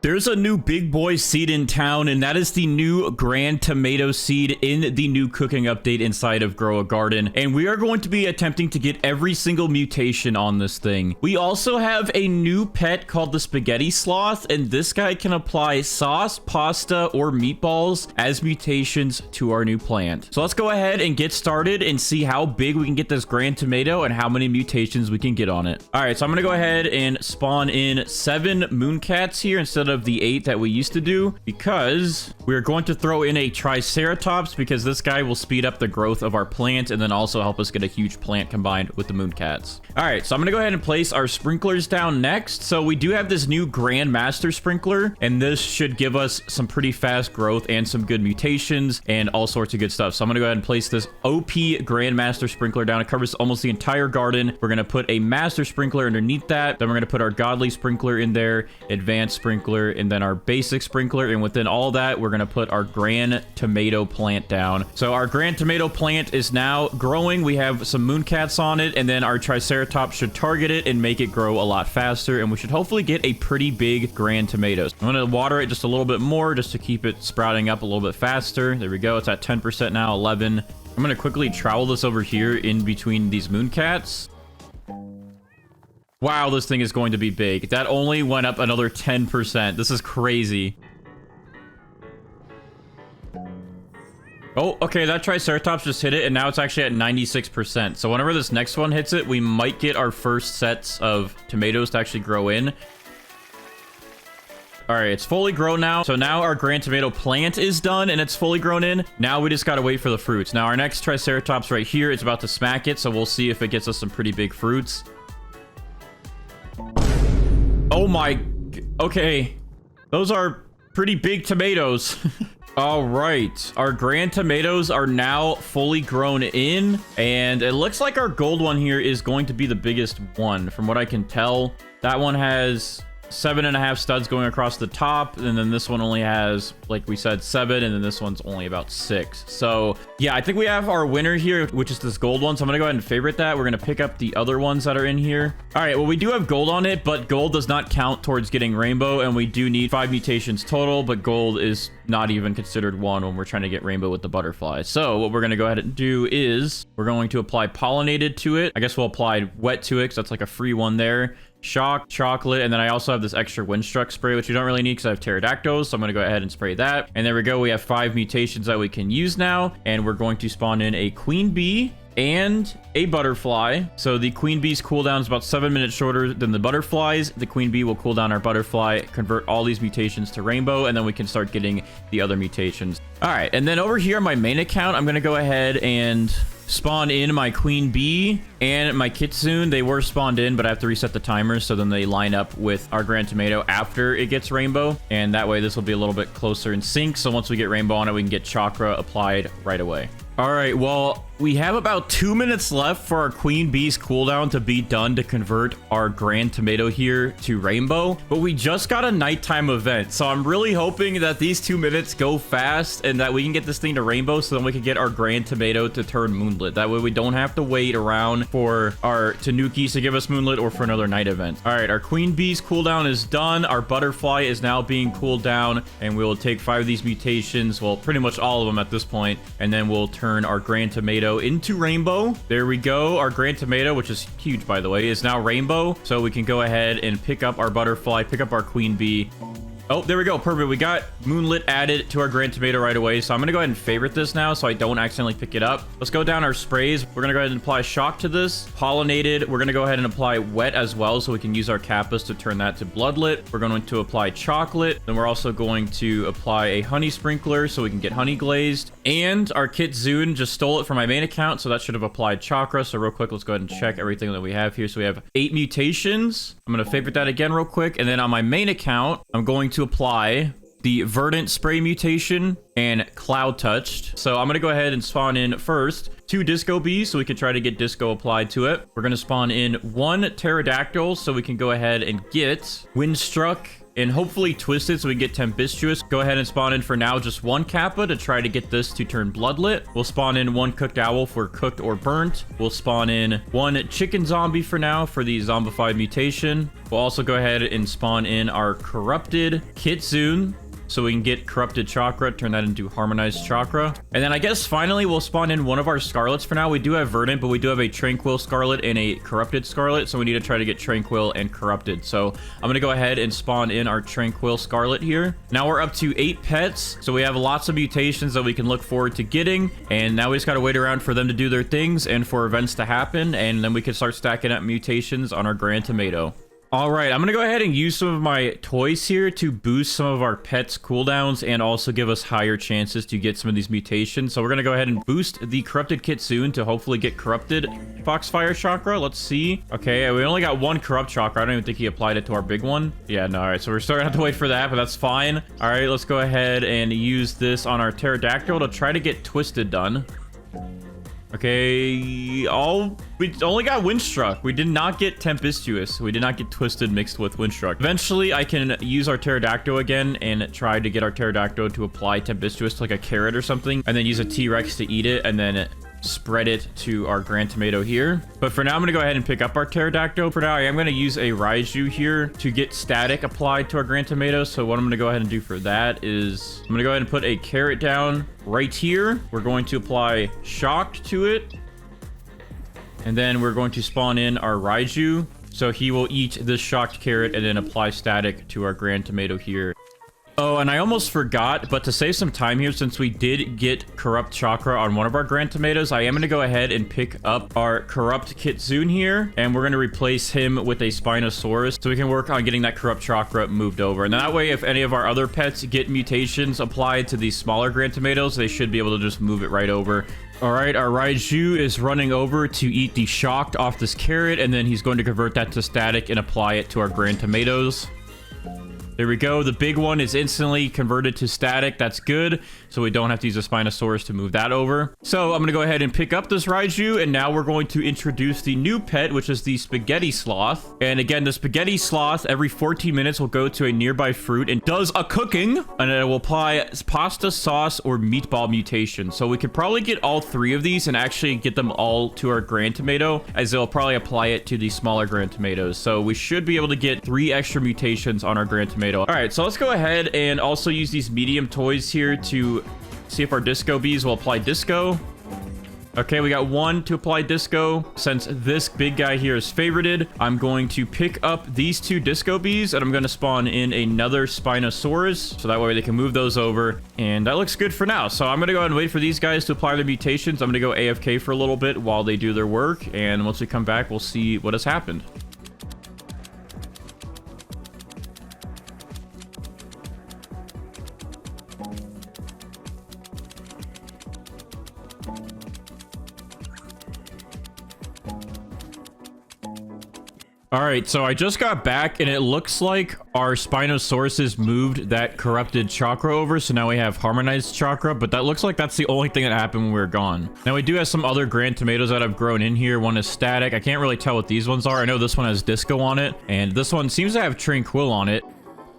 There's a new big boy seed in town, and that is the new Grand Tomato seed in the new cooking update inside of Grow a Garden. And we are going to be attempting to get every single mutation on this thing. We also have a new pet called the Spaghetti Sloth, and this guy can apply sauce, pasta, or meatballs as mutations to our new plant. So let's go ahead and get started and see how big we can get this Grand Tomato and how many mutations we can get on it. All right, so I'm gonna go ahead and spawn in 7 Mooncats here instead of the 8 that we used to do, because we're going to throw in a Triceratops because this guy will speed up the growth of our plant and then also help us get a huge plant combined with the Mooncats. All right, so I'm gonna go ahead and place our sprinklers down next. So we do have this new Grand Master sprinkler, and this should give us some pretty fast growth and some good mutations and all sorts of good stuff. So I'm gonna go ahead and place this OP Grand Master sprinkler down. It covers almost the entire garden. We're gonna put a Master sprinkler underneath that. Then we're gonna put our Godly sprinkler in there, Advanced sprinkler, and then our basic sprinkler. And within all that, we're going to put our Grand Tomato plant down. So our Grand Tomato plant is now growing. We have some Mooncats on it, and then our Triceratops should target it and make it grow a lot faster. And we should hopefully get a pretty big Grand Tomatoes. I'm going to water it just a little bit more just to keep it sprouting up a little bit faster. There we go. It's at 10% now, 11. I'm going to quickly trowel this over here in between these Mooncats. Wow, this thing is going to be big. That only went up another 10%. This is crazy. Oh, okay, that Triceratops just hit it, and now it's actually at 96%. So whenever this next one hits it, we might get our first sets of tomatoes to actually grow in. All right, it's fully grown now. So now our Grand Tomato plant is done, and it's fully grown in. Now we just got to wait for the fruits. Now our next Triceratops right here is about to smack it, so we'll see if it gets us some pretty big fruits. Oh my, okay. Those are pretty big tomatoes. All right, our Grand Tomatoes are now fully grown in, and it looks like our gold one here is going to be the biggest one from what I can tell. That one has 7.5 studs going across the top, and then this one only has, like we said, 7, and then this one's only about 6. So yeah, I think we have our winner here, which is this gold one. So I'm gonna go ahead and favorite that. We're gonna pick up the other ones that are in here. All right, well, we do have gold on it, but gold does not count towards getting rainbow, and we do need 5 mutations total, but gold is not even considered one when we're trying to get rainbow with the butterfly. So what we're gonna go ahead and do is we're going to apply pollinated to it. I guess we'll apply wet to it because that's like a free one there. Shock, chocolate, and then I also have this extra windstruck spray, which you don't really need because I have pterodactyls, so I'm going to go ahead and spray that. And there we go. We have 5 mutations that we can use now, and we're going to spawn in a queen bee and a butterfly. So the queen bee's cooldown is about 7 minutes shorter than the butterflies. The queen bee will cool down our butterfly, convert all these mutations to rainbow, and then we can start getting the other mutations. All right, and then over here on my main account, I'm going to go ahead and spawn in my queen bee and my kitsune. They were spawned in, but I have to reset the timers so then they line up with our Grand Tomato after it gets rainbow, and that way this will be a little bit closer in sync. So once we get rainbow on it, we can get chakra applied right away. All right, well, we have about 2 minutes left for our queen bee's cooldown to be done to convert our Grand Tomato here to rainbow, but we just got a nighttime event, so I'm really hoping that these 2 minutes go fast and that we can get this thing to rainbow so then we can get our Grand Tomato to turn moonlit. That way we don't have to wait around for our tanukis to give us moonlit or for another night event. All right, our queen bee's cooldown is done. Our butterfly is now being cooled down, and we will take 5 of these mutations, well, pretty much all of them at this point, and then we'll turn our Grand Tomato into rainbow. There we go. Our Grand Tomato, which is huge by the way, is now rainbow. So we can go ahead and pick up our butterfly, pick up our queen bee. Oh, there we go. Perfect. We got moonlit added to our Grand Tomato right away. So I'm going to go ahead and favorite this now so I don't accidentally pick it up. Let's go down our sprays. We're going to go ahead and apply shock to this. Pollinated. We're going to go ahead and apply wet as well so we can use our Kappas to turn that to bloodlit. We're going to apply chocolate. Then we're also going to apply a honey sprinkler so we can get honey glazed. And our kitsune just stole it from my main account, so that should have applied chakra. So real quick, let's go ahead and check everything that we have here. So we have 8 mutations. I'm going to favorite that again real quick. And then on my main account, I'm going to apply the verdant spray mutation and cloud touched. So I'm going to go ahead and spawn in first 2 disco bees so we can try to get disco applied to it. We're going to spawn in 1 pterodactyl so we can go ahead and get windstruck and hopefully twist it so we can get tempestuous. Go ahead and spawn in for now just one kappa to try to get this to turn bloodlit. We'll spawn in one cooked owl for cooked or burnt. We'll spawn in one chicken zombie for now for the zombified mutation. We'll also go ahead and spawn in our corrupted kitsune, so we can get corrupted chakra, turn that into harmonized chakra. And then I guess finally we'll spawn in one of our scarlets for now. We do have verdant, but we do have a tranquil scarlet and a corrupted scarlet, so we need to try to get tranquil and corrupted. So I'm gonna go ahead and spawn in our tranquil scarlet here. Now we're up to 8 pets, so we have lots of mutations that we can look forward to getting. And now we just gotta wait around for them to do their things and for events to happen, and then we can start stacking up mutations on our Grand Tomato. All right, I'm gonna go ahead and use some of my toys here to boost some of our pets' cooldowns and also give us higher chances to get some of these mutations. So we're gonna go ahead and boost the corrupted kitsune to hopefully get corrupted foxfire chakra. Let's see. Okay, we only got one corrupt chakra. I don't even think he applied it to our big one. Yeah, no, all right, so we're still gonna have to wait for that, but that's fine. All right, let's go ahead and use this on our pterodactyl to try to get twisted done. Okay, we only got Windstruck. We did not get Tempestuous. We did not get Twisted mixed with Windstruck. Eventually, I can use our Pterodactyl again and try to get our Pterodactyl to apply Tempestuous to like a carrot or something, and then use a T-Rex to eat it, and then spread it to our Grand Tomato here. But for now, I'm gonna go ahead and pick up our Pterodactyl. For now, I am gonna use a Raiju here to get static applied to our Grand Tomato. So what I'm gonna go ahead and do for that is I'm gonna go ahead and put a carrot down right here. We're going to apply shocked to it. And then we're going to spawn in our Raiju. So he will eat this shocked carrot and then apply static to our Grand Tomato here. Oh, and I almost forgot, but to save some time here, since we did get Corrupt Chakra on one of our Grand Tomatoes, I am going to go ahead and pick up our Corrupt Kitsune here, and we're going to replace him with a Spinosaurus, so we can work on getting that Corrupt Chakra moved over. And that way, if any of our other pets get mutations applied to these smaller Grand Tomatoes, they should be able to just move it right over. All right, our Raiju is running over to eat the Shocked off this carrot, and then he's going to convert that to static and apply it to our Grand Tomatoes. There we go. The big one is instantly converted to static. That's good. So we don't have to use a Spinosaurus to move that over. So I'm going to go ahead and pick up this Raiju. And now we're going to introduce the new pet, which is the Spaghetti Sloth. And again, the Spaghetti Sloth every 14 minutes will go to a nearby fruit and does a cooking. And it will apply pasta sauce or meatball mutation. So we could probably get all 3 of these and actually get them all to our Grand Tomato, as they'll probably apply it to the smaller Grand Tomatoes. So we should be able to get 3 extra mutations on our Grand Tomato. All right, so let's go ahead and also use these medium toys here to see if our disco bees will apply disco. Okay, we got 1 to apply disco. Since this big guy here is favorited, I'm going to pick up these 2 disco bees, and I'm going to spawn in another Spinosaurus, so that way they can move those over. And that looks good for now. So I'm going to go ahead and wait for these guys to apply their mutations. I'm going to go AFK for a little bit while they do their work, and once we come back, we'll see what has happened. All right, so I just got back, and it looks like our Spinosauruses moved that corrupted chakra over, so now we have harmonized chakra, but that looks like that's the only thing that happened when we were gone. Now, we do have some other Grand Tomatoes that have grown in here. One is static. I can't really tell what these ones are. I know this one has disco on it, and this one seems to have tranquil on it.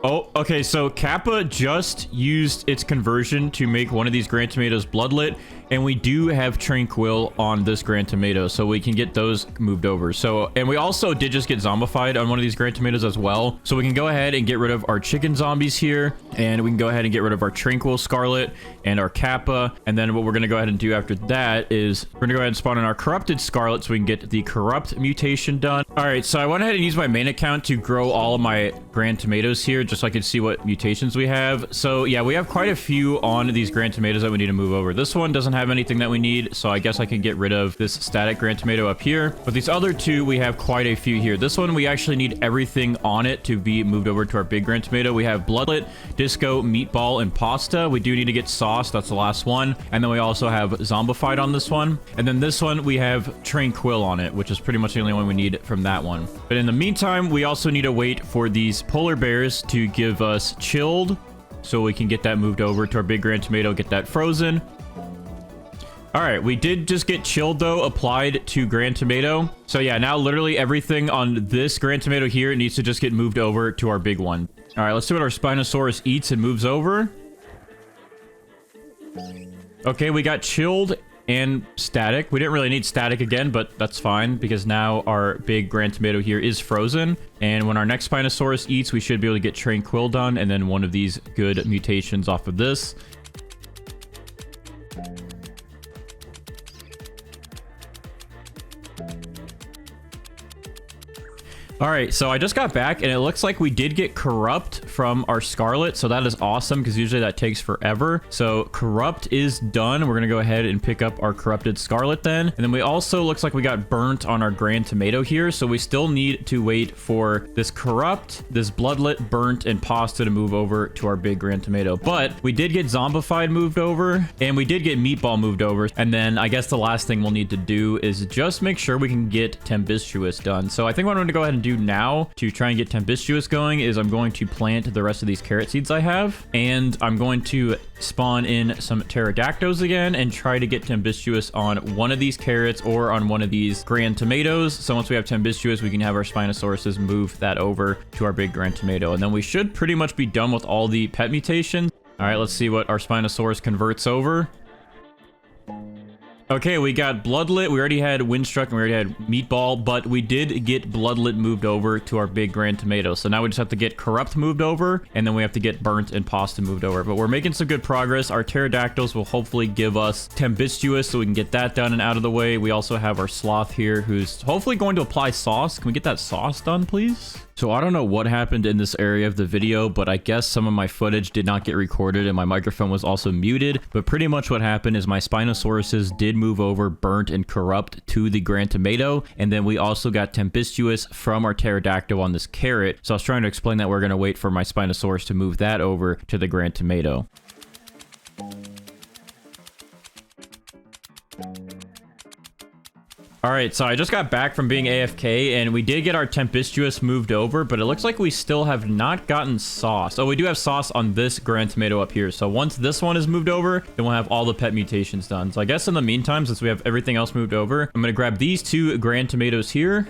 Oh, okay, so Kappa just used its conversion to make one of these Grand Tomatoes bloodlit, and we do have Tranquil on this Grand Tomato, so we can get those moved over. So, and we also did just get zombified on one of these Grand Tomatoes as well, so we can go ahead and get rid of our chicken zombies here, and we can go ahead and get rid of our Tranquil Scarlet and our Kappa, and then what we're going to go ahead and do after that is we're going to go ahead and spawn in our Corrupted Scarlet so we can get the Corrupt mutation done. All right, so I went ahead and used my main account to grow all of my Grand Tomatoes here, just so I could see what mutations we have. So yeah, we have quite a few on these Grand Tomatoes that we need to move over. This one doesn't have anything that we need, so I guess I can get rid of this static Grand Tomato up here. But these other 2, we have quite a few here. This one, we actually need everything on it to be moved over to our big Grand Tomato. We have Bloodlet, Disco, Meatball, and Pasta. We do need to get Sauce. That's the last one. And then we also have Zombified on this one. And then this one, we have Tranquil on it, which is pretty much the only one we need from that one. But in the meantime, we also need to wait for these polar bears to give us Chilled, so we can get that moved over to our big Grand Tomato, get that frozen. All right, we did just get Chilled, though, applied to Grand Tomato. So yeah, now literally everything on this Grand Tomato here needs to just get moved over to our big one. All right, let's see what our Spinosaurus eats and moves over. Okay, we got chilled and static. We didn't really need static again, but that's fine because now our big Grand Tomato here is frozen. And when our next Spinosaurus eats, we should be able to get Tranquil done and then one of these good mutations off of this. All right, so I just got back and it looks like we did get Corrupt from our Scarlet. So that is awesome because usually that takes forever. So Corrupt is done. We're going to go ahead and pick up our Corrupted Scarlet then. And then we also looks like we got burnt on our Grand Tomato here. So we still need to wait for this Corrupt, this Bloodlet, Burnt, and Pasta to move over to our big Grand Tomato. But we did get Zombified moved over and we did get Meatball moved over. And then I guess the last thing we'll need to do is just make sure we can get Tempestuous done. So I think what I'm going to go ahead and do now to try and get Tempestuous going is I'm going to plant the rest of these carrot seeds I have, and I'm going to spawn in some pterodactyls again and try to get Tempestuous on one of these carrots or on one of these Grand Tomatoes. So once we have Tempestuous, we can have our Spinosauruses move that over to our big Grand Tomato, and then we should pretty much be done with all the pet mutations. All right, let's see what our Spinosaurus converts over. Okay, we got Bloodlet, we already had Windstruck, and we already had Meatball, but we did get Bloodlet moved over to our big Grand Tomato. So now we just have to get Corrupt moved over, and then we have to get Burnt and Pasta moved over. But we're making some good progress. Our Pterodactyls will hopefully give us Tempestuous, so we can get that done and out of the way. We also have our Sloth here, who's hopefully going to apply sauce. Can we get that sauce done, please? So I don't know what happened in this area of the video, but I guess some of my footage did not get recorded and my microphone was also muted. But pretty much what happened is my Spinosauruses did move over Burnt and Corrupt to the Grand Tomato. And then we also got Tempestuous from our Pterodactyl on this carrot. So I was trying to explain that we're going to wait for my Spinosaurus to move that over to the Grand Tomato. All right, so I just got back from being AFK, and we did get our Tempestuous moved over, but it looks like we still have not gotten sauce. Oh, we do have sauce on this Grand Tomato up here. So once this one is moved over, then we'll have all the pet mutations done. So I guess in the meantime, since we have everything else moved over, I'm going to grab these two Grand Tomatoes here.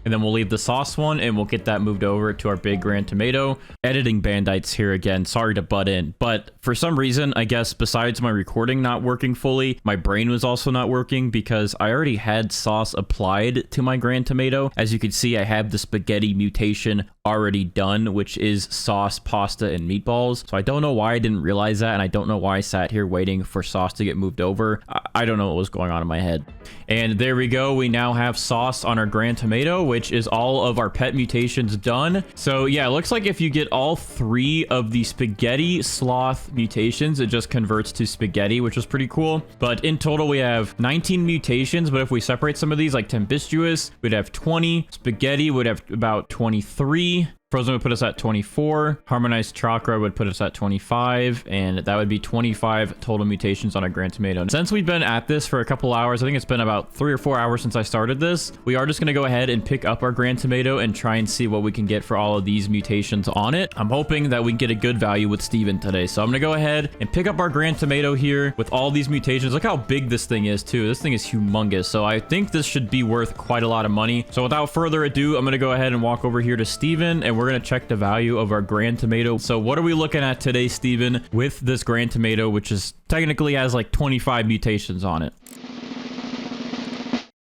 And then we'll leave the sauce one and we'll get that moved over to our big Grand Tomato. Editing Bandites here again. Sorry to butt in. But for some reason, I guess besides my recording not working fully, my brain was also not working because I already had sauce applied to my Grand Tomato. As you can see, I have the spaghetti mutation already done, which is sauce, pasta, and meatballs. So I don't know why I didn't realize that. And I don't know why I sat here waiting for sauce to get moved over. I don't know what was going on in my head. And there we go. We now have sauce on our Grand Tomato, which is all of our pet mutations done. So yeah, it looks like if you get all three of the spaghetti sloth mutations, it just converts to spaghetti, which is pretty cool. But in total, we have 19 mutations. But if we separate some of these, like Tempestuous, we'd have 20. Spaghetti would have about 23. Frozen would put us at 24. Harmonized Chakra would put us at 25. And that would be 25 total mutations on a Grand Tomato. Since we've been at this for a couple hours, I think it's been about 3 or 4 hours since I started this, we are just going to go ahead and pick up our Grand Tomato and try and see what we can get for all of these mutations on it. I'm hoping that we can get a good value with Steven today. So I'm going to go ahead and pick up our Grand Tomato here with all these mutations. Look how big this thing is too. This thing is humongous. So I think this should be worth quite a lot of money. So without further ado, I'm going to go ahead and walk over here to Steven and we're going to check the value of our Grand Tomato. So what are we looking at today, Steven, with this Grand Tomato, which is technically has like 25 mutations on it?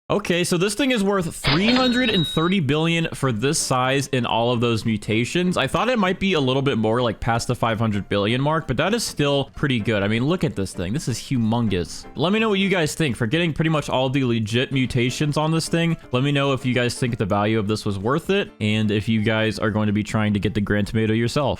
Okay, so this thing is worth 330 billion for this size and all of those mutations. I thought it might be a little bit more, like past the 500 billion mark, but that is still pretty good. I mean, look at this thing. This is humongous. Let me know what you guys think. For getting pretty much all the legit mutations on this thing, let me know if you guys think the value of this was worth it, and if you guys are going to be trying to get the Grand Tomato yourself.